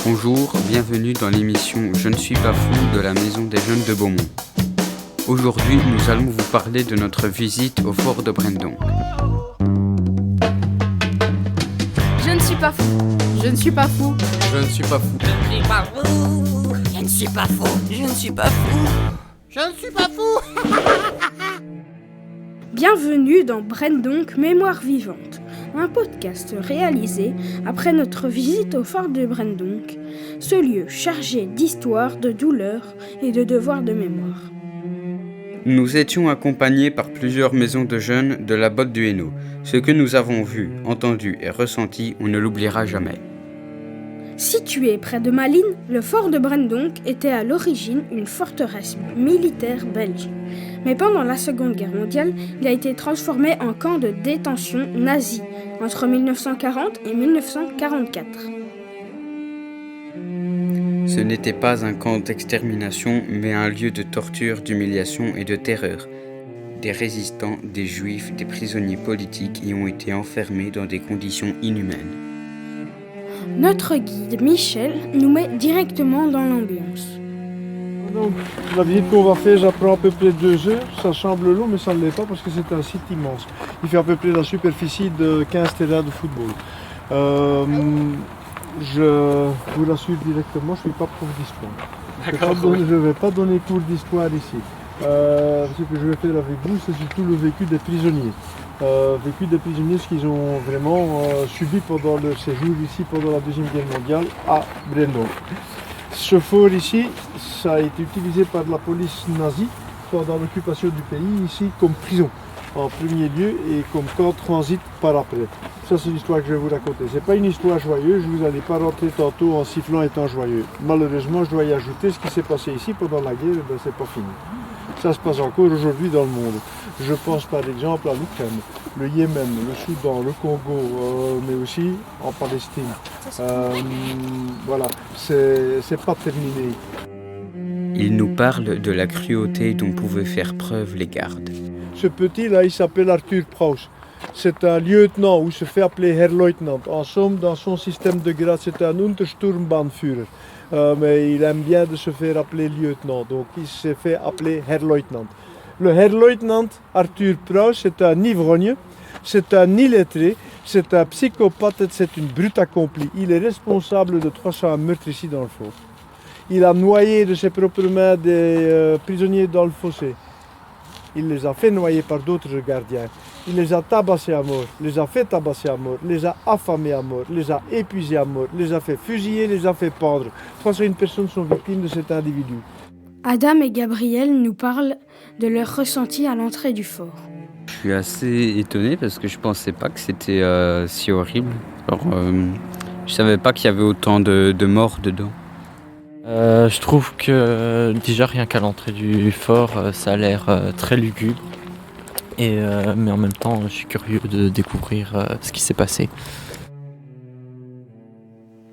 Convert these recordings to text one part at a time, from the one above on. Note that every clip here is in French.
Bonjour, bienvenue dans l'émission Je ne suis pas fou de la Maison des Jeunes de Beaumont. Aujourd'hui, nous allons vous parler de notre visite au fort de Brendonck. Je ne suis pas fou. Je ne suis pas fou. Je ne suis pas fou. Je ne suis pas fou. Je ne suis pas fou. Je ne suis pas fou. Je ne suis pas fou. Bienvenue dans Brendonck Mémoire vivante, un podcast réalisé après notre visite au fort de Brendonck, ce lieu chargé d'histoire, de douleur et de devoirs de mémoire. Nous étions accompagnés par plusieurs maisons de jeunes de la Botte du Hainaut. Ce que nous avons vu, entendu et ressenti, on ne l'oubliera jamais. Situé près de Malines, le fort de Brendonck était à l'origine une forteresse militaire belge. Mais pendant la Seconde Guerre mondiale, il a été transformé en camp de détention nazi entre 1940 et 1944. Ce n'était pas un camp d'extermination, mais un lieu de torture, d'humiliation et de terreur. Des résistants, des juifs, des prisonniers politiques y ont été enfermés dans des conditions inhumaines. Notre guide Michel nous met directement dans l'ambiance. Donc, la visite qu'on va faire, j'apprends à peu près 2 heures. Ça semble long, mais ça ne l'est pas parce que c'est un site immense. Il fait à peu près la superficie de 15 terrains de football. Je vous l'assure directement, je ne suis pas prof d'histoire. Je ne vais pas donner cours d'histoire ici. Ce que je vais faire avec vous, c'est surtout le vécu des prisonniers. Ce qu'ils ont vraiment subi pendant leur séjour ici, pendant la Deuxième Guerre mondiale, à Brendonck. Ce fort ici, ça a été utilisé par la police nazie pendant l'occupation du pays, ici comme prison, en premier lieu, et comme camp de transit par après. Ça, c'est l'histoire que je vais vous raconter. C'est pas une histoire joyeuse, vous n'allez pas rentrer tantôt en sifflant étant joyeux. Malheureusement, je dois y ajouter, ce qui s'est passé ici pendant la guerre, c'est pas fini. Ça se passe encore aujourd'hui dans le monde. Je pense par exemple à l'Ukraine, le Yémen, le Soudan, le Congo, mais aussi en Palestine. Voilà, c'est pas terminé. Il nous parle de la cruauté dont pouvaient faire preuve les gardes. Ce petit-là, il s'appelle Arthur Preuss. C'est un lieutenant, ou se fait appeler Herr Leutnant. En somme, dans son système de grade, c'est un Untersturmbannführer. Mais il aime bien de se faire appeler lieutenant, donc il s'est fait appeler Herr Leutnant. Le Herr Leutnant Arthur Preuss, c'est un ivrogne, c'est un illettré, c'est un psychopathe, c'est une brute accomplie. Il est responsable de 300 meurtres ici dans le fort. Il a noyé de ses propres mains des prisonniers dans le fossé. Il les a fait noyer par d'autres gardiens. Il les a tabassés à mort, les a fait tabasser à mort, les a affamés à mort, les a épuisés à mort, les a fait fusiller, les a fait pendre. 301 personnes sont victimes de cet individu. Adam et Gabriel nous parlent de leur ressenti à l'entrée du fort. Je suis assez étonné parce que je pensais pas que c'était si horrible. Je savais pas qu'il y avait autant de morts dedans. Je trouve que déjà rien qu'à l'entrée du fort, ça a l'air très lugubre. Mais en même temps, je suis curieux de découvrir ce qui s'est passé.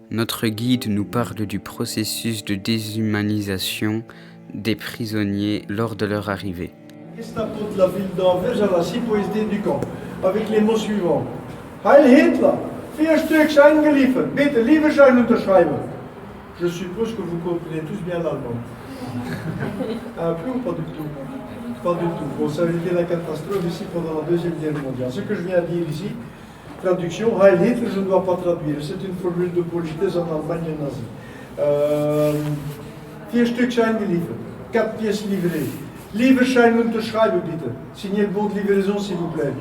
Notre guide nous parle du processus de déshumanisation des prisonniers lors de leur arrivée. Gestapo de la ville d'Anvers à la CIPOSD du camp, avec les mots suivants. Heil Hitler, 4 Stück eingeliefert, bitte Lieferschein unterschreiben. Je suppose que vous comprenez tous bien l'allemand. Un peu ou pas du tout? Pas du tout. Bon, ça a été la catastrophe ici pendant la Deuxième Guerre mondiale. Ce que je viens de dire ici, traduction, Heil Hitler, je ne dois pas traduire. C'est une formule de politesse en Allemagne nazie. 4 Stück eingeliefert, 4 pièces livrées. Lieferschein unterschreiben, bitte. Signez le bon de livraison, s'il vous plaît.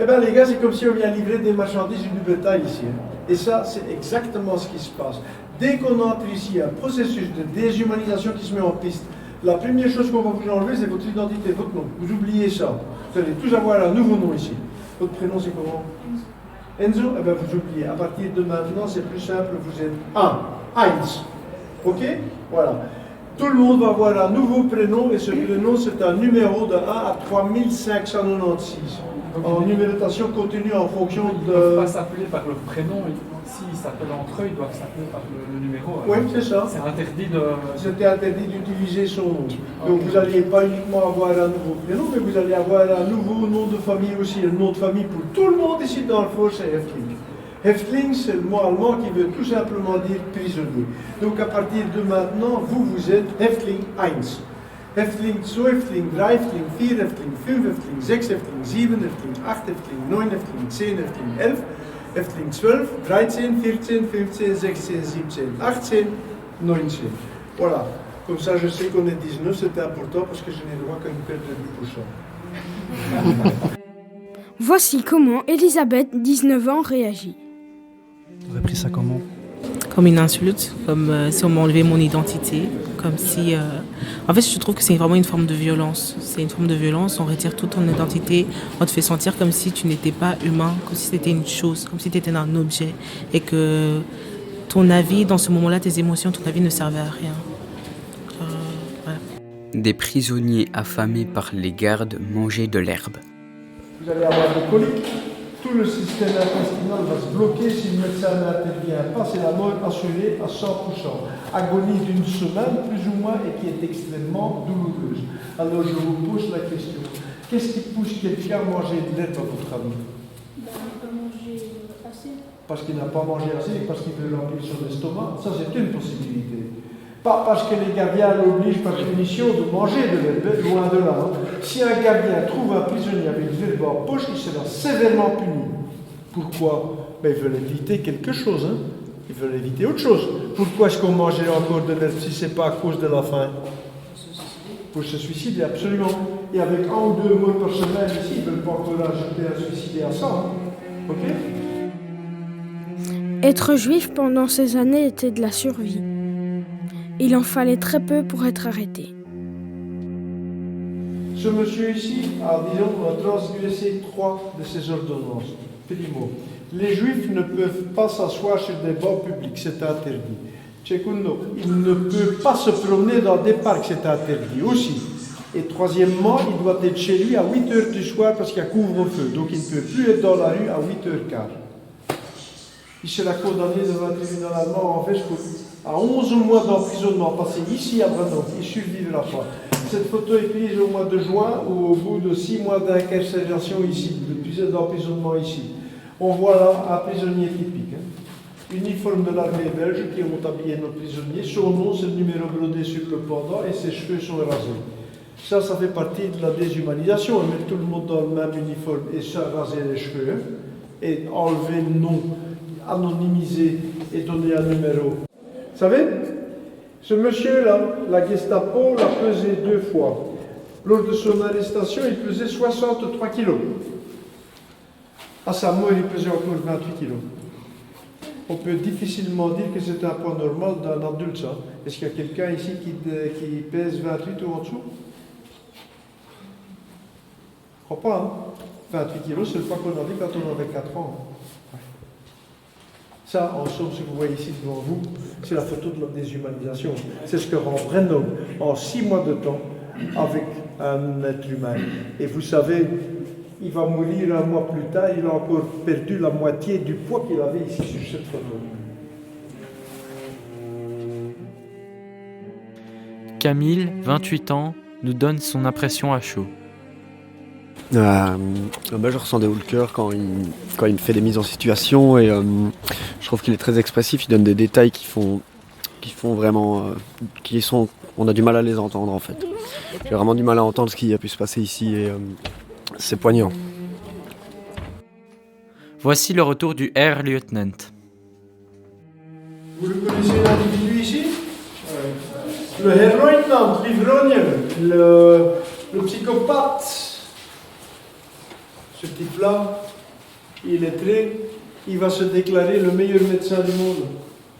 Eh bien, les gars, c'est comme si on vient livrer des marchandises ou du bétail ici. Et ça, c'est exactement ce qui se passe. Dès qu'on entre ici, un processus de déshumanisation qui se met en piste, la première chose qu'on va vous enlever, c'est votre identité, votre nom. Vous oubliez ça. Vous allez tous avoir un nouveau nom ici. Votre prénom, c'est comment? Enzo. Eh bien, vous oubliez. À partir de maintenant, c'est plus simple, vous êtes Heinz. Ok? Voilà. Tout le monde va avoir un nouveau prénom, et ce prénom, c'est un numéro de 1 à 3596. En numérotation continue en fonction de... Ils ne peuvent pas s'appeler par le prénom, s'ils s'appellent entre eux, ils doivent s'appeler par le numéro. Oui, c'est ça. C'est interdit de... C'était interdit d'utiliser son nom. Donc vous n'alliez pas uniquement avoir un nouveau prénom, mais vous allez avoir un nouveau nom de famille aussi. Le nom de famille pour tout le monde ici dans le fort, c'est Efteling. Häftling, c'est le mot allemand qui veut tout simplement dire prisonnier. Donc à partir de maintenant, vous êtes Häftling 1. Häftling 2, Häftling 3, Häftling 4, Häftling 5, Häftling 6, Häftling 7, Häftling 8, Häftling 9, Häftling 10, Häftling 11, Häftling 12, 13, 14, 15, 16, 17, 18, 19. Voilà. Comme ça, je sais qu'on est 19, c'est important parce que je n'ai droit qu'à une perte de 10%. Voici comment Elisabeth, 19 ans, réagit. Vous avez pris ça comment? Comme une insulte, comme si on m'enlevait mon identité, comme si... En fait, je trouve que c'est vraiment une forme de violence. C'est une forme de violence, on retire toute ton identité, on te fait sentir comme si tu n'étais pas humain, comme si c'était une chose, comme si tu étais un objet, et que ton avis, dans ce moment-là, tes émotions, ton avis ne servait à rien. Voilà. Des prisonniers affamés par les gardes mangeaient de l'herbe. Vous allez avoir des coliques, tout le système intestinal va se bloquer si le médecin n'intervient pas, c'est la mort assurée à 100%. Agonie d'une semaine, plus ou moins, et qui est extrêmement douloureuse. Alors je vous pose la question, qu'est-ce qui pousse quelqu'un à manger de l'herbe à votre avis? Il n'a pas mangé assez. Parce qu'il n'a pas mangé assez et parce qu'il veut remplir son estomac, ça c'est une possibilité. Pas parce que les gardiens l'obligent par punition de manger de l'herbe, loin de là. Si un gardien trouve un prisonnier avec de l'herbe en poche, il sera sévèrement puni. Pourquoi? Ben, ils veulent éviter quelque chose. Ils veulent éviter autre chose. Pourquoi est-ce qu'on mangeait encore de l'herbe si ce n'est pas à cause de la faim? Pour se suicider, absolument. Et avec 1 ou 2 mots par semaine ici, ils ne veulent pas encore ajouter un suicider à ça. Ok? Être juif pendant ces années était de la survie. Il en fallait très peu pour être arrêté. Ce monsieur ici a, disons, transgressé 3 de ces ordonnances. Primo, les juifs ne peuvent pas s'asseoir sur des bancs publics, c'est interdit. Secondo, il ne peut pas se promener dans des parcs, c'est interdit aussi. Et troisièmement, il doit être chez lui à 8h du soir parce qu'il y a couvre-feu, donc il ne peut plus être dans la rue à 8h15. Il sera condamné devant un tribunal allemand en Westhoek à 11 mois d'emprisonnement passé ici à Brandon. Il ne survivra pas. Cette photo est prise au mois de juin ou au bout de 6 mois d'incarcération ici, d'emprisonnement ici. On voit là un prisonnier typique. Uniforme de l'armée belge qui ont habillé nos prisonniers. Son nom, c'est le numéro brodé sur le pendant et ses cheveux sont rasés. Ça fait partie de la déshumanisation. On met tout le monde dans le même uniforme et ça, raser les cheveux et enlever le nom, anonymiser et donner un numéro. Vous savez, ce monsieur-là, la Gestapo l'a pesé 2 fois. Lors de son arrestation, il pesait 63 kilos. À sa mort, il pesait encore 28 kilos. On peut difficilement dire que c'est un poids normal d'un adulte, ça. Est-ce qu'il y a quelqu'un ici qui pèse 28 ou en dessous? Je crois pas, hein? 28 kilos, c'est le poids qu'on a dit quand on avait 4 ans. Ça, en somme, ce que vous voyez ici devant vous, c'est la photo de la déshumanisation. C'est ce que rend Brennan en 6 mois de temps avec un être humain. Et vous savez, il va mourir 1 mois plus tard, il a encore perdu la moitié du poids qu'il avait ici sur cette photo. Camille, 28 ans, nous donne son impression à chaud. Je ressens des hauts le cœur quand il me fait des mises en situation et je trouve qu'il est très expressif, il donne des détails qui font vraiment... on a du mal à les entendre en fait. J'ai vraiment du mal à entendre ce qui a pu se passer ici et c'est poignant. Voici le retour du Herr Lieutenant. Vous le connaissez l'individu ici? Le Herr Lieutenant, l'ivrogne, le psychopathe. Ce type-là, il est très... Il va se déclarer le meilleur médecin du monde.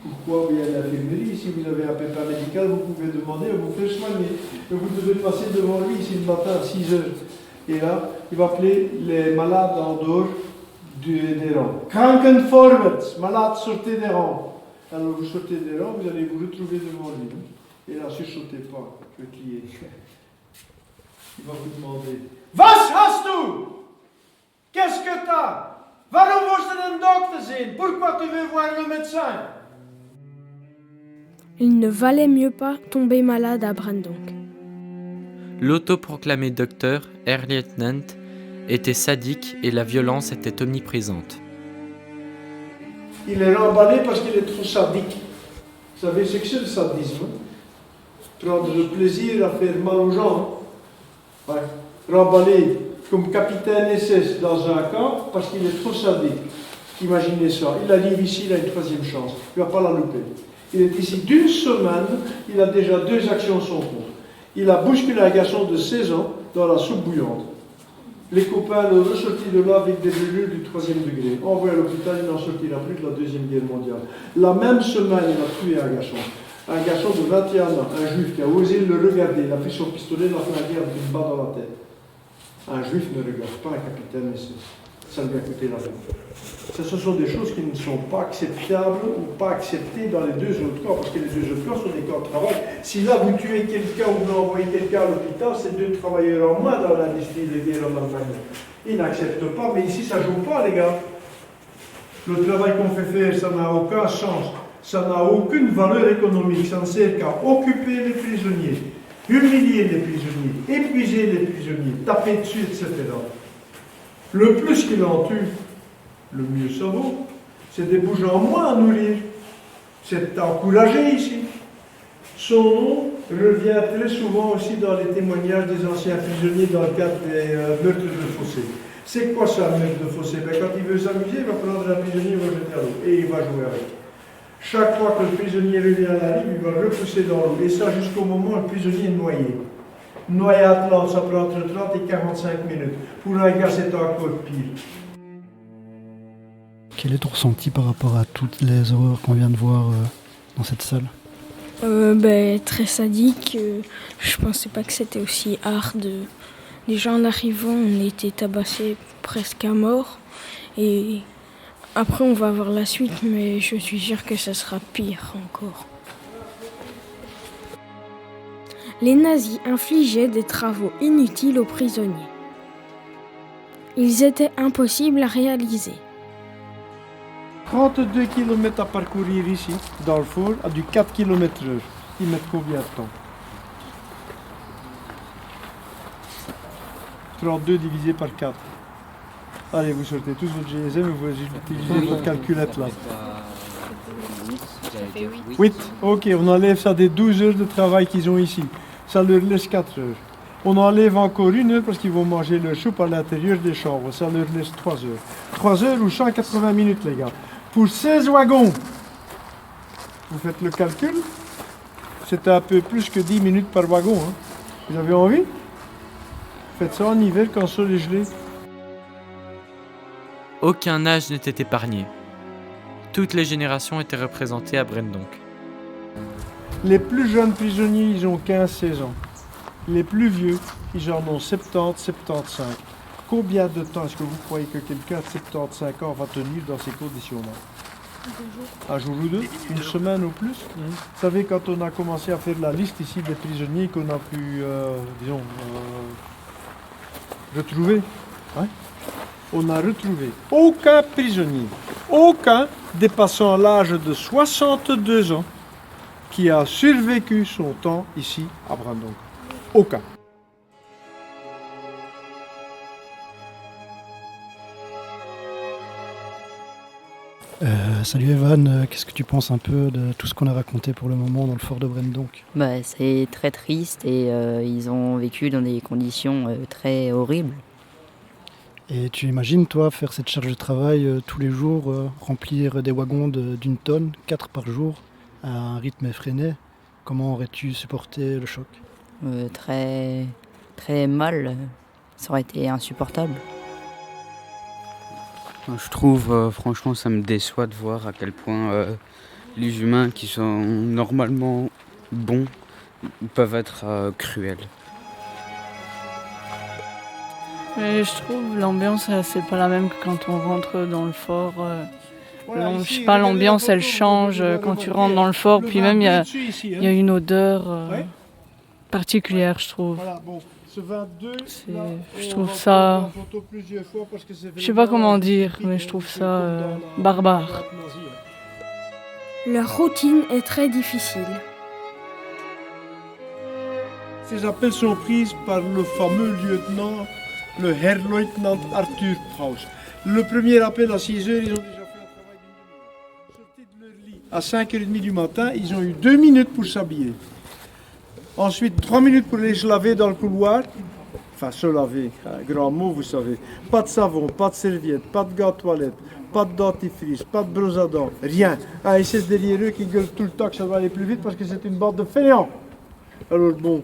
Pourquoi? Il y a l'infirmerie. Si vous avez un pépin médical, vous pouvez demander à vous faire soigner. Et vous devez passer devant lui ici le matin à 6 heures. Et là, il va appeler les malades en dehors des rangs. Krankenvorwärts, malades, sortez des rangs. Alors vous sortez des rangs, vous allez vous retrouver devant lui. Et là, sursautez pas, le client. Il va vous demander: Was hast du? Qu'est-ce que t'as? Warum musst du den Doktor sehen? Pourquoi tu veux voir le médecin? Il ne valait mieux pas tomber malade à Brandonk. L'autoproclamé docteur, Herr Lieutenant, était sadique et la violence était omniprésente. Il est remballé parce qu'il est trop sadique. Vous savez ce que c'est le sadisme? Prendre le plaisir à faire mal aux gens. Ouais. Remballé comme capitaine SS dans un camp parce qu'il est trop sadique. Imaginez ça. Il arrive ici, il a une troisième chance. Il ne va pas la louper. Il est ici d'une semaine, il a déjà 2 actions son compte. Il a bousculé un garçon de 16 ans dans la soupe bouillante. Les copains l'ont ressorti de là avec des brûlures du 3e degré. Envoyé à l'hôpital, il n'en sortira plus de la 2e guerre mondiale. La même semaine, il a tué un garçon. Un garçon de 21 ans, un juif qui a osé le regarder. Il a pris son pistolet, l'a flingué avec une balle dans la tête. Un juif ne regarde pas un capitaine SS. Ça lui a coûté la vie. Ce sont des choses qui ne sont pas acceptables ou pas acceptées dans les 2 autres camps, parce que les 2 autres camps sont des camps de travail. Si là vous tuez quelqu'un ou vous envoyez quelqu'un à l'hôpital, c'est 2 travailleurs en moins dans l'industrie de guerre en Allemagne. Ils n'acceptent pas, mais ici ça ne joue pas, les gars. Le travail qu'on fait faire, ça n'a aucun sens. Ça n'a aucune valeur économique. Ça ne sert qu'à occuper les prisonniers, humilier les prisonniers, épuiser les prisonniers, taper dessus, etc. Le plus qu'il en tue, le mieux ça vaut. C'est des bouges en moins à nourrir. C'est encouragé ici. Son nom revient très souvent aussi dans les témoignages des anciens prisonniers dans le cadre des meurtres de fossé. C'est quoi ça, un meurtre de fossé? Quand il veut s'amuser, il va prendre un prisonnier, il va le jeter à l'eau et il va jouer avec. Chaque fois que le prisonnier revient à la rive, il va le repousser dans l'eau. Et ça jusqu'au moment où le prisonnier est noyé. Noyé à Atlante, ça prend entre 30 et 45 minutes. Pour un gars, c'est encore pire. Quel est ton ressenti par rapport à toutes les horreurs qu'on vient de voir dans cette salle? Très sadique. Je pensais pas que c'était aussi hard. Déjà en arrivant, on était tabassés presque à mort. Et après, on va voir la suite, mais je suis sûre que ça sera pire encore. Les nazis infligeaient des travaux inutiles aux prisonniers. Ils étaient impossibles à réaliser. 32 km à parcourir ici, dans le fort, à du 4 km/h. Ils mettent combien de temps? 32 divisé par 4. Allez, vous sortez tous votre GSM et vous utilisez votre calculette là. 8. Ok, on enlève ça des 12 heures de travail qu'ils ont ici. Ça leur laisse 4 heures. On enlève encore 1 heure parce qu'ils vont manger leur soupe à l'intérieur des chambres. Ça leur laisse 3 heures. 3 heures ou 180 minutes, les gars. Pour 16 wagons, vous faites le calcul, c'est un peu plus que 10 minutes par wagon. Hein. Vous avez envie? Faites ça en hiver quand le sol est gelé. Aucun âge n'était épargné. Toutes les générations étaient représentées à Brendonck. Les plus jeunes prisonniers, ils ont 15-16 ans. Les plus vieux, ils en ont 70-75. Combien de temps est-ce que vous croyez que quelqu'un de 75 ans va tenir dans ces conditions-là? Un jour ou 2? Une semaine ou plus? Vous savez, quand on a commencé à faire la liste ici des prisonniers qu'on a pu, retrouver, hein? On a retrouvé aucun prisonnier, aucun dépassant l'âge de 62 ans qui a survécu son temps ici à Brendonck. Aucun. Salut Evan, qu'est-ce que tu penses un peu de tout ce qu'on a raconté pour le moment dans le fort de Brendonck? C'est très triste et ils ont vécu dans des conditions très horribles. Et tu imagines, toi, faire cette charge de travail tous les jours, remplir des wagons d'une tonne, 4 par jour, à un rythme effréné? Comment aurais-tu supporté le choc? Très, très mal. Ça aurait été insupportable. Je trouve, franchement, ça me déçoit de voir à quel point les humains qui sont normalement bons peuvent être cruels. Mais je trouve l'ambiance, c'est pas la même que quand on rentre dans le fort. Je sais pas, l'ambiance, elle change quand tu rentres dans le fort. Puis même, il y a une odeur particulière, je trouve. Je trouve ça... Je sais pas comment dire, mais je trouve ça barbare. Leur routine est très difficile. Ces appels sont pris par le fameux lieutenant, le Herr-Leutnant Arthur Paus. Le premier appel à 6 heures, ils ont déjà fait un travail d'1 demi-heure. À 5h30 du matin, ils ont eu 2 minutes pour s'habiller. Ensuite, 3 minutes pour aller se laver dans le couloir. Enfin, se laver, un grand mot, vous savez. Pas de savon, pas de serviette, pas de gants de toilette, pas de dentifrice, pas de brosse à dents, rien. Ah, et c'est derrière eux qui gueulent tout le temps que ça doit aller plus vite parce que c'est une bande de fainéants. Alors bon,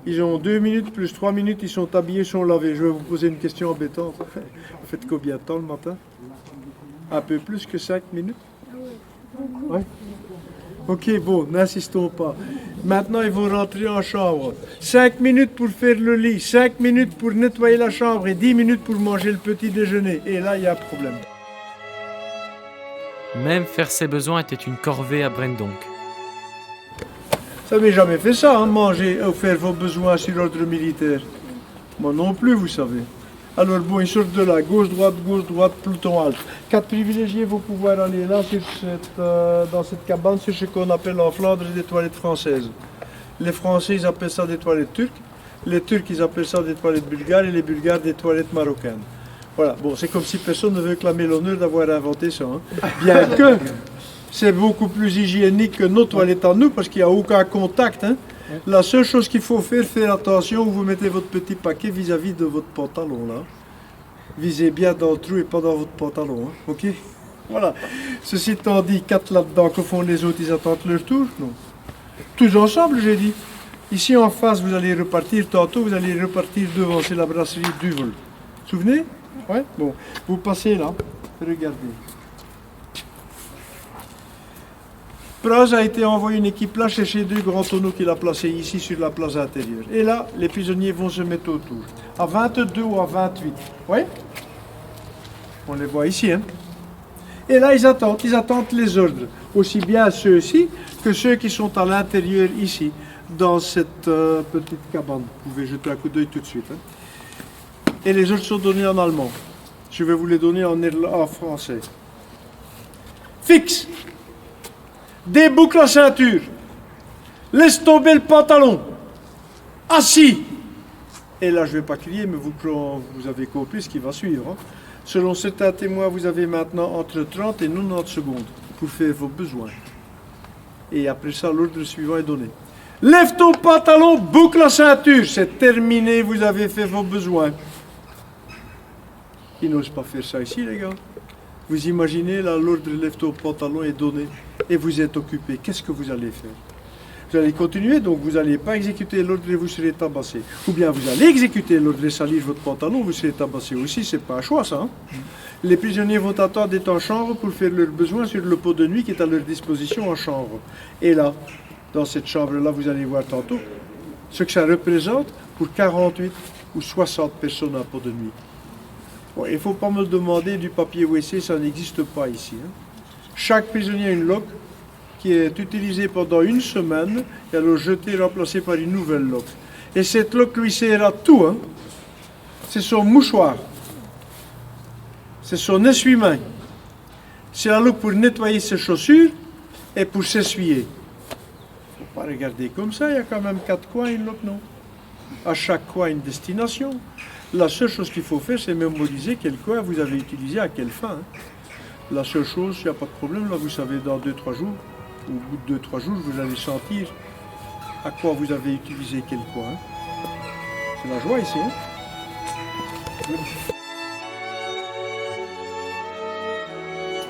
ils ont 2 minutes plus 3 minutes, ils sont habillés, sont lavés. Je vais vous poser une question embêtante. Vous faites combien de temps le matin? Un peu plus que 5 minutes? Ouais. Ok, bon, n'insistons pas. Maintenant, ils vont rentrer en chambre. 5 minutes pour faire le lit, 5 minutes pour nettoyer la chambre et 10 minutes pour manger le petit déjeuner. Et là, il y a un problème. Même faire ses besoins était une corvée à Brendonck. Ça n'avez jamais fait ça, hein, manger ou faire vos besoins sur ordre militaire. Moi non plus, vous savez. Alors bon, ils sortent de là, gauche, droite, peloton halte. 4 privilégiés vont pouvoir aller là, dans cette cabane, sur ce qu'on appelle en Flandre des toilettes françaises. Les Français, ils appellent ça des toilettes turques. Les Turcs, ils appellent ça des toilettes bulgares et les Bulgares des toilettes marocaines. Voilà, bon, c'est comme si personne ne veut clamer l'honneur d'avoir inventé ça. Hein. Bien que c'est beaucoup plus hygiénique que nos toilettes à nous, parce qu'il n'y a aucun contact. Hein. La seule chose qu'il faut faire attention, vous mettez votre petit paquet vis-à-vis de votre pantalon, là. Visez bien dans le trou et pas dans votre pantalon, hein. Ok? Voilà. Ceci étant dit, 4 là-dedans, que font les autres? Ils attendent leur tour? Non. Tous ensemble, j'ai dit. Ici en face, vous allez repartir tantôt, vous allez repartir devant, c'est la brasserie Duvel. Vous vous souvenez? Ouais? Bon. Vous passez là, regardez. Praz a été envoyé une équipe là chercher 2 grands tonneaux qu'il a placés ici sur la place intérieure. Et là, les prisonniers vont se mettre autour. À 22 ou à 28. Oui? On les voit ici. Hein? Et là, ils attendent les ordres. Aussi bien ceux-ci que ceux qui sont à l'intérieur ici, dans cette petite cabane. Vous pouvez jeter un coup d'œil tout de suite. Hein? Et les ordres sont donnés en allemand. Je vais vous les donner en français. Fixe! Déboucle la ceinture. Laisse tomber le pantalon. Assis. Et là, je ne vais pas crier, mais vous avez compris ce qui va suivre. Hein. Selon certains témoins, vous avez maintenant entre 30 et 90 secondes pour faire vos besoins. Et après ça, l'ordre suivant est donné. Lève ton pantalon, boucle la ceinture. C'est terminé, vous avez fait vos besoins. Ils n'osent pas faire ça ici, les gars. Vous imaginez, là, l'ordre lève ton pantalon est donné et vous êtes occupé. Qu'est-ce que vous allez faire? Vous allez continuer, donc vous n'allez pas exécuter l'ordre et vous serez tabassé. Ou bien vous allez exécuter l'ordre et salir votre pantalon, vous serez tabassé aussi. C'est pas un choix, ça. Hein? Les prisonniers vont attendre d'être en chambre pour faire leurs besoins sur le pot de nuit qui est à leur disposition en chambre. Et là, dans cette chambre-là, vous allez voir tantôt ce que ça représente pour 48 ou 60 personnes à pot de nuit. Bon, il ne faut pas me demander du papier WC, ça n'existe pas ici. Hein. Chaque prisonnier a une loque qui est utilisée pendant 1 semaine et alors jetée, remplacée par une nouvelle loque. Et cette loque lui sert à tout. Hein. C'est son mouchoir, c'est son essuie-main, c'est la loque pour nettoyer ses chaussures et pour s'essuyer. Il ne faut pas regarder comme ça, il y a quand même 4 coins, une loque, non? À chaque coin, une destination. La seule chose qu'il faut faire, c'est mémoriser quel coin vous avez utilisé à quelle fin. Hein. La seule chose, il n'y a pas de problème, là vous savez dans 2-3 jours, au bout de 2-3 jours, vous allez sentir à quoi vous avez utilisé quel coin. Hein. C'est la joie ici. Hein.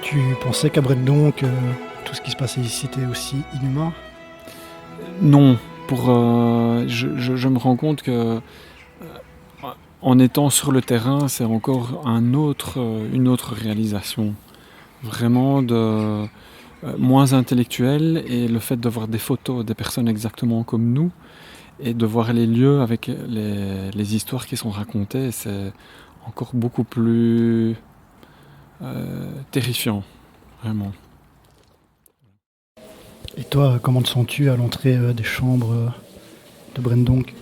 Tu pensais qu'à Brendonck, tout ce qui se passait ici était aussi inhumain? Non, je me rends compte que en étant sur le terrain, c'est encore une autre réalisation. Vraiment moins intellectuelle, et le fait de voir des photos des personnes exactement comme nous et de voir les lieux avec les histoires qui sont racontées, c'est encore beaucoup plus terrifiant, vraiment. Et toi, comment te sens-tu à l'entrée des chambres de Brendonck?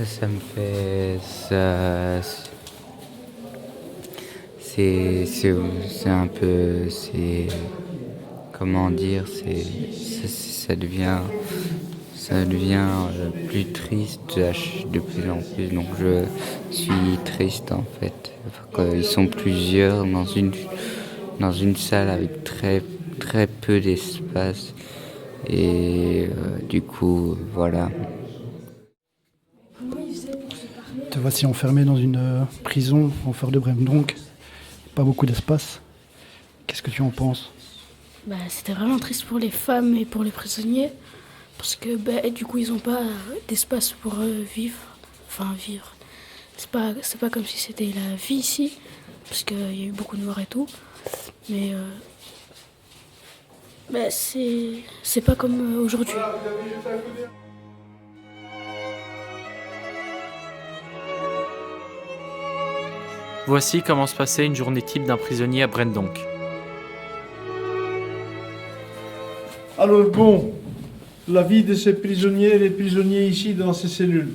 Ça me fait... C'est un peu... Comment dire? Ça devient plus triste de plus en plus. Donc je suis triste en fait. Ils sont plusieurs dans une salle avec très peu d'espace. Et du coup, voilà. Te voici enfermé dans une prison en fort de Bremdonk. Pas beaucoup d'espace. Qu'est-ce que tu en penses? C'était vraiment triste pour les femmes et pour les prisonniers. Parce que du coup, ils n'ont pas d'espace pour vivre. Enfin, vivre. C'est pas comme si c'était la vie ici. Parce qu'il y a eu beaucoup de morts et tout. Mais c'est pas comme aujourd'hui. Voici comment se passait une journée type d'un prisonnier à Brendonk. Alors bon, la vie de ces prisonnières et prisonniers ici dans ces cellules.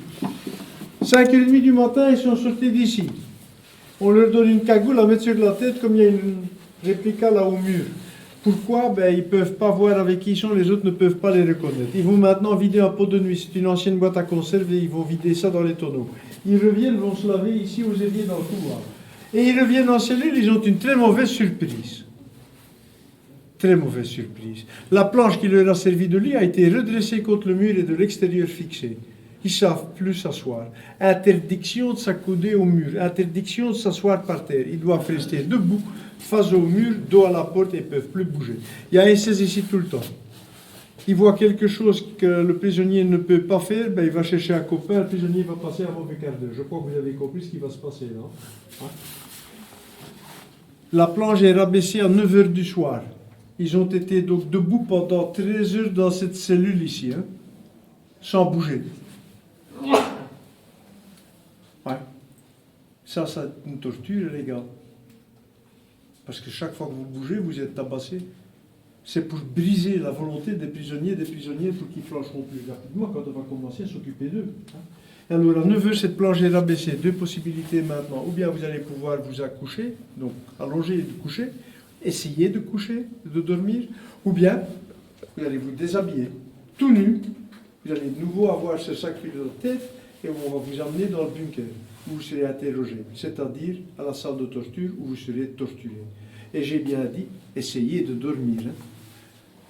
5h30 du matin, ils sont sortis d'ici. On leur donne une cagoule à mettre sur la tête comme il y a une réplica là au mur. Pourquoi? Ils ne peuvent pas voir avec qui ils sont, les autres ne peuvent pas les reconnaître. Ils vont maintenant vider un pot de nuit, c'est une ancienne boîte à conserve et ils vont vider ça dans les tonneaux. Ils reviennent, vont se laver ici aux éviers dans le couloir. Et ils reviennent en cellule, ils ont une très mauvaise surprise. Très mauvaise surprise. La planche qui leur a servi de lit a été redressée contre le mur et de l'extérieur fixée. Ils ne savent plus s'asseoir. Interdiction de s'accouder au mur. Interdiction de s'asseoir par terre. Ils doivent rester debout, face au mur, dos à la porte et ne peuvent plus bouger. Il y a un SS ici tout le temps. Il voit quelque chose que le prisonnier ne peut pas faire, il va chercher un copain, le prisonnier va passer un mauvais quart d'heure. Je crois que vous avez compris ce qui va se passer là. Hein? La planche est rabaissée à 9h du soir. Ils ont été donc debout pendant 13 heures dans cette cellule ici, hein, sans bouger. Ouais. Ça, c'est une torture, les gars. Parce que chaque fois que vous bougez, vous êtes tabassé. C'est pour briser la volonté des prisonniers pour qu'ils flancheront plus rapidement quand on va commencer à s'occuper d'eux. Hein. Alors, à 9h, cette planche est rabaissée. Deux possibilités maintenant. Ou bien vous allez pouvoir vous accoucher, donc allonger et de coucher, essayer de coucher, de dormir, ou bien vous allez vous déshabiller, tout nu. Vous allez de nouveau avoir ce sac sur la tête et on va vous amener dans le bunker où vous serez interrogé, c'est-à-dire à la salle de torture où vous serez torturé. Et j'ai bien dit, essayez de dormir. Hein.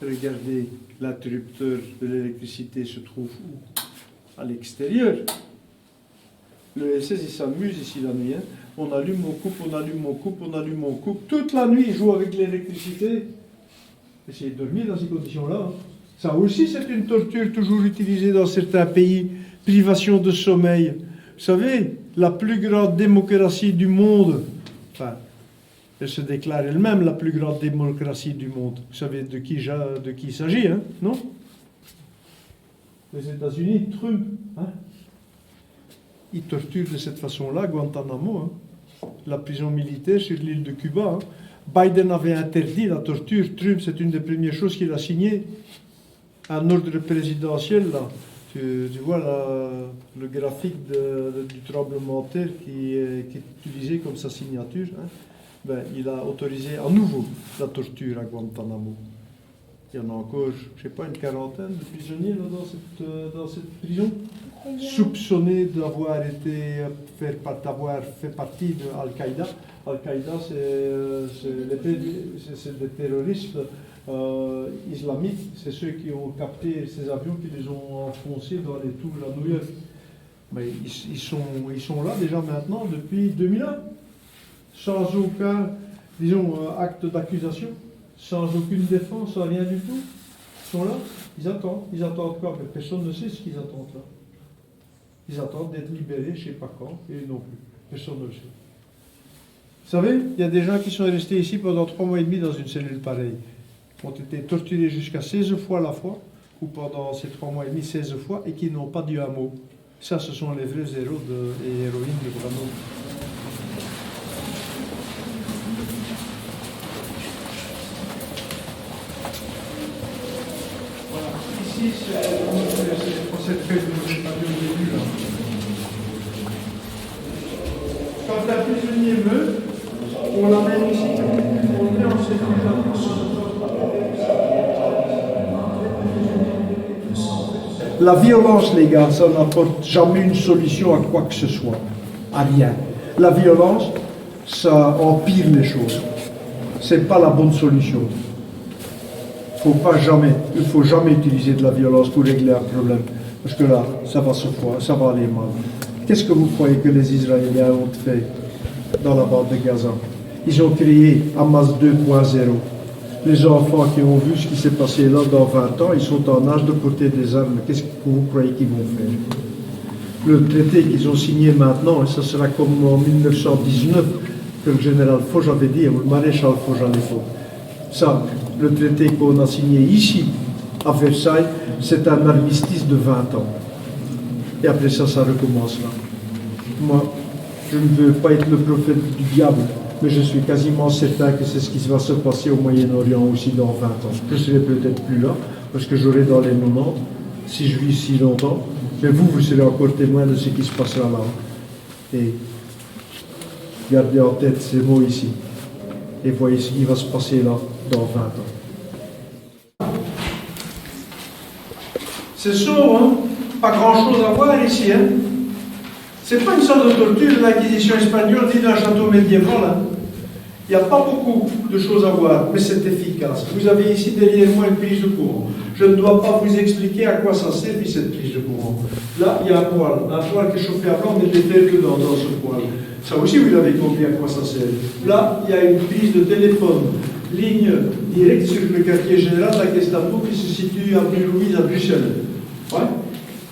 Regardez, l'interrupteur de l'électricité se trouve où? À l'extérieur. Le SS, il s'amuse ici la nuit. Hein. On allume, on coupe, on allume, on coupe, on allume, on coupe. Toute la nuit, il joue avec l'électricité. Essayez de dormir dans ces conditions-là. Hein. Ça aussi, c'est une torture toujours utilisée dans certains pays. Privation de sommeil. Vous savez, la plus grande démocratie du monde, enfin, elle se déclare elle-même la plus grande démocratie du monde. Vous savez de qui il s'agit, hein, non? Les États-Unis, Trump, hein? Ils torturent de cette façon-là Guantanamo, hein? La prison militaire sur l'île de Cuba. Hein? Biden avait interdit la torture. Trump, c'est une des premières choses qu'il a signées. Un ordre présidentiel, là. Tu vois le graphique du tremblement de terre qui est utilisé comme sa signature. Hein? Il a autorisé à nouveau la torture à Guantanamo. Il y en a encore, je ne sais pas, une quarantaine de prisonniers là, dans cette prison, soupçonnés d'avoir fait partie de Al-Qaïda. Al-Qaïda, c'est des terroristes islamiques, c'est ceux qui ont capté ces avions, qui les ont enfoncés dans les tours à New York. Mais ils sont là déjà maintenant depuis 2001, sans aucun, acte d'accusation. Sans aucune défense, sans rien du tout. Ils sont là, ils attendent. Ils attendent quoi? Mais personne ne sait ce qu'ils attendent là. Ils attendent d'être libérés, je ne sais pas quand, et non plus. Personne ne le sait. Vous savez, il y a des gens qui sont restés ici pendant 3 mois et demi dans une cellule pareille. Ont été torturés jusqu'à 16 fois la fois, ou pendant ces 3 mois et demi, 16 fois, et qui n'ont pas dit un mot. Ça, ce sont les vrais héros et héroïnes de Brandon. Ici, c'est cette fête dont j'ai parlé au début. Là. Quand un prisonnier meurt, on l'amène ici, on le met en cellule. La violence, les gars, ça n'apporte jamais une solution à quoi que ce soit. À rien. La violence, ça empire les choses. C'est pas la bonne solution. Il ne faut jamais utiliser de la violence pour régler un problème. Parce que là, ça va aller mal. Qu'est-ce que vous croyez que les Israéliens ont fait dans la bande de Gaza? Ils ont créé Hamas 2.0. Les enfants qui ont vu ce qui s'est passé là dans 20 ans, ils sont en âge de porter des armes. Qu'est-ce que vous croyez qu'ils vont faire? Le traité qu'ils ont signé maintenant, et ça sera comme en 1919, que le général Foch avait dit, ou le maréchal Foch à l'époque. Ça, le traité qu'on a signé ici, à Versailles, c'est un armistice de 20 ans. Et après ça, ça recommence là. Moi, je ne veux pas être le prophète du diable, mais je suis quasiment certain que c'est ce qui va se passer au Moyen-Orient aussi dans 20 ans. Je ne serai peut-être plus là, parce que j'aurai dans les 90, si je vis si longtemps, mais vous serez encore témoin de ce qui se passera là. Et gardez en tête ces mots ici, et voyez ce qui va se passer là dans 20 ans. C'est sourd, hein? Pas grand-chose à voir ici, hein? C'est pas une sorte de torture de l'Inquisition espagnole dit d'un château médiéval. Hein. Il n'y a pas beaucoup de choses à voir, mais c'est efficace. Vous avez ici derrière moi une prise de courant. Je ne dois pas vous expliquer à quoi ça sert cette prise de courant. Là, il y a un poêle qui est chauffé à blanc, mais des fers dedans dans ce poêle. Ça aussi, vous avez compris à quoi ça sert. Là, il y a une prise de téléphone, ligne directe sur le quartier général de la Gestapo qui se situe à Louise à Bruxelles. Ouais.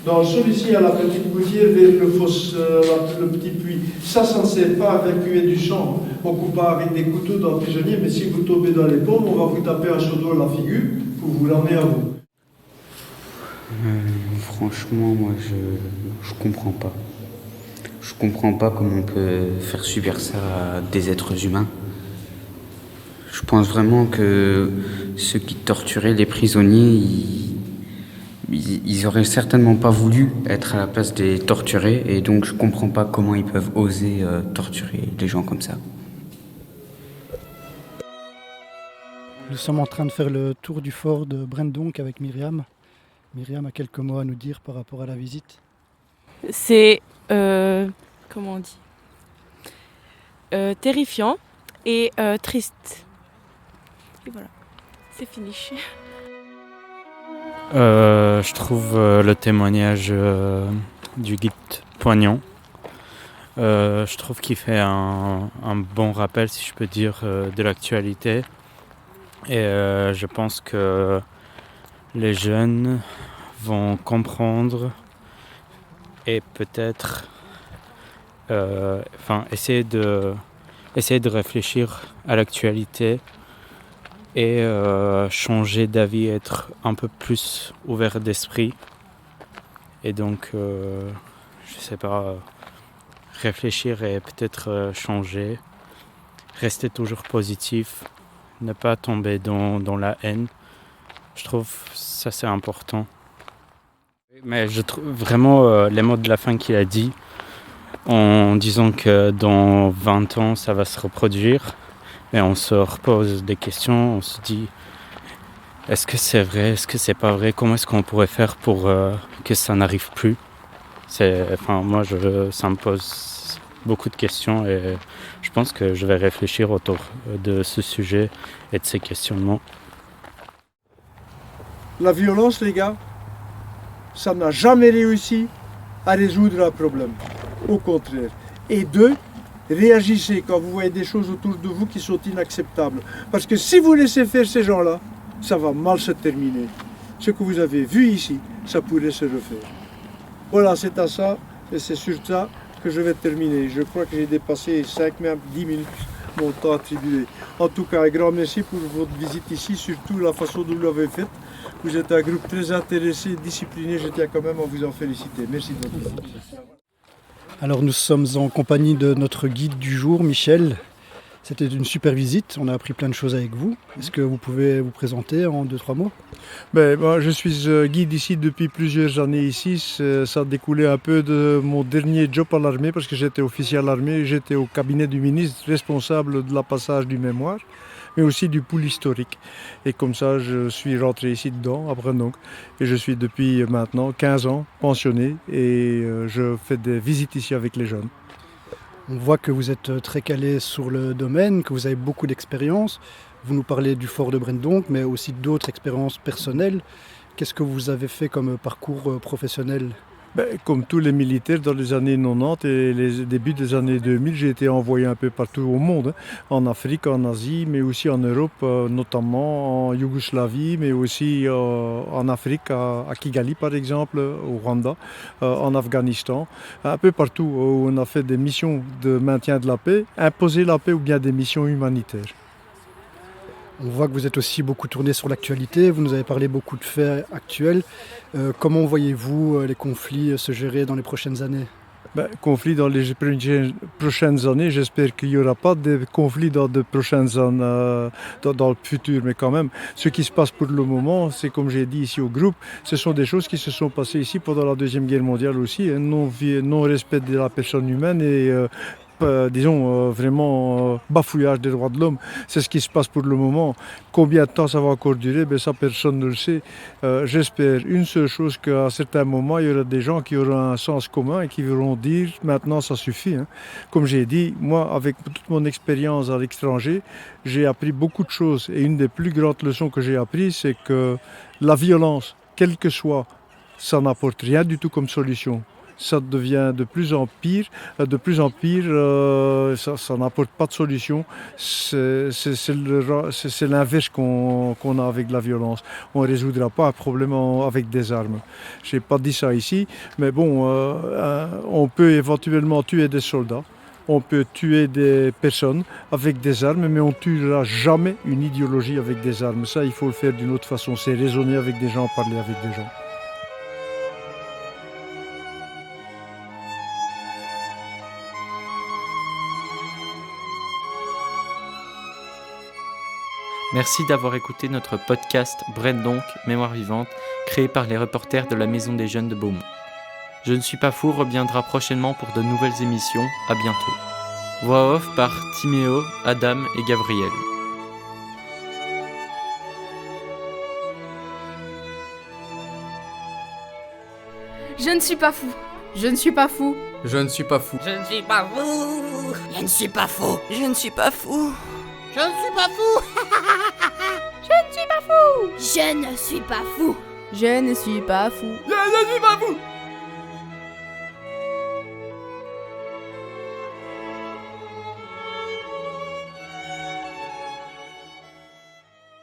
Dans le sol ici, il y a la petite gouttière vers le petit puits. Ça ne sert pas à évacuer du sang. On ne coupe pas avec des couteaux dans le prisonnier, mais si vous tombez dans les pommes, on va vous taper un seau d'eau à la figure pour vous l'emmener à vous. Franchement, moi, je comprends pas. Je comprends pas comment on peut faire subir ça à des êtres humains. Je pense vraiment que ceux qui torturaient les prisonniers, ils auraient certainement pas voulu être à la place des torturés, et donc je comprends pas comment ils peuvent oser torturer des gens comme ça. Nous sommes en train de faire le tour du fort de Brendonck avec Myriam. Myriam a quelques mots à nous dire par rapport à la visite. C'est, comment on dit, terrifiant et triste. Et voilà, c'est fini. Je trouve le témoignage du guide poignant. Je trouve qu'il fait un bon rappel, si je peux dire, de l'actualité. Et je pense que les jeunes vont comprendre et peut-être essayer de réfléchir à l'actualité et changer d'avis, être un peu plus ouvert d'esprit. Et donc, je sais pas, réfléchir et peut-être changer, rester toujours positif, ne pas tomber dans la haine. Je trouve ça c'est important. Mais je trouve vraiment les mots de la fin qu'il a dit, en disant que dans 20 ans ça va se reproduire. Et on se repose des questions, on se dit est-ce que c'est vrai, est-ce que c'est pas vrai, comment est-ce qu'on pourrait faire pour que ça n'arrive plus. Ça me pose beaucoup de questions et je pense que je vais réfléchir autour de ce sujet et de ces questionnements. La violence, les gars, ça n'a jamais réussi à résoudre un problème. Au contraire. Et deux, réagissez quand vous voyez des choses autour de vous qui sont inacceptables. Parce que si vous laissez faire ces gens-là, ça va mal se terminer. Ce que vous avez vu ici, ça pourrait se refaire. Voilà, c'est à ça, et c'est sur ça que je vais terminer. Je crois que j'ai dépassé 5, même 10 minutes mon temps attribué. En tout cas, un grand merci pour votre visite ici, surtout la façon dont vous l'avez faite. Vous êtes un groupe très intéressé, discipliné, je tiens quand même à vous en féliciter. Merci de votre visite. Alors nous sommes en compagnie de notre guide du jour, Michel. C'était une super visite, on a appris plein de choses avec vous. Est-ce que vous pouvez vous présenter en 2-3 mots? Moi, je suis guide ici depuis plusieurs années ici. Ça a découlé un peu de mon dernier job à l'armée parce que j'étais officier à l'armée, j'étais au cabinet du ministre responsable de la passage du mémoire, mais aussi du pool historique. Et comme ça, je suis rentré ici dedans, à Brendonck. Et je suis depuis maintenant 15 ans pensionné et je fais des visites ici avec les jeunes. On voit que vous êtes très calé sur le domaine, que vous avez beaucoup d'expérience. Vous nous parlez du fort de Brendonck, mais aussi d'autres expériences personnelles. Qu'est-ce que vous avez fait comme parcours professionnel ? Comme tous les militaires dans les années 90 et les débuts des années 2000, j'ai été envoyé un peu partout au monde, en Afrique, en Asie, mais aussi en Europe, notamment en Yougoslavie, mais aussi en Afrique, à Kigali par exemple, au Rwanda, en Afghanistan, un peu partout où on a fait des missions de maintien de la paix, imposer la paix ou bien des missions humanitaires. On voit que vous êtes aussi beaucoup tourné sur l'actualité, vous nous avez parlé beaucoup de faits actuels. Comment voyez-vous les conflits se gérer dans les prochaines années ? Conflits dans les prochaines années, j'espère qu'il n'y aura pas de conflits dans de prochaines années, dans le futur, mais quand même, ce qui se passe pour le moment, c'est comme j'ai dit ici au groupe, ce sont des choses qui se sont passées ici pendant la Deuxième Guerre mondiale aussi, non-respect de la personne humaine et vraiment bafouillage des droits de l'homme. C'est ce qui se passe pour le moment. Combien de temps ça va encore durer, ça personne ne le sait. J'espère une seule chose, qu'à certains moments il y aura des gens qui auront un sens commun et qui vont dire maintenant ça suffit. Comme j'ai dit, moi avec toute mon expérience à l'étranger, j'ai appris beaucoup de choses et une des plus grandes leçons que j'ai apprises, c'est que la violence, quelle que soit, ça n'apporte rien du tout comme solution. Ça devient de plus en pire, ça n'apporte pas de solution. C'est l'inverse qu'on a avec la violence. On ne résoudra pas un problème avec des armes. Je n'ai pas dit ça ici, mais bon, on peut éventuellement tuer des soldats, on peut tuer des personnes avec des armes, mais on ne tuera jamais une idéologie avec des armes. Ça, il faut le faire d'une autre façon, c'est raisonner avec des gens, parler avec des gens. Merci d'avoir écouté notre podcast Brendonck, Mémoire vivante, créé par les reporters de la Maison des Jeunes de Beaumont. Je ne suis pas fou reviendra prochainement pour de nouvelles émissions. À bientôt. Voix off par Timéo, Adam et Gabriel. Je ne suis pas fou. Je ne suis pas fou. Je ne suis pas fou. Je ne suis pas fou. Je ne suis pas fou. Je ne suis pas fou. Je ne suis pas fou. Je ne suis pas fou. Je ne suis pas fou. Je ne suis pas fou. Je ne suis pas fou.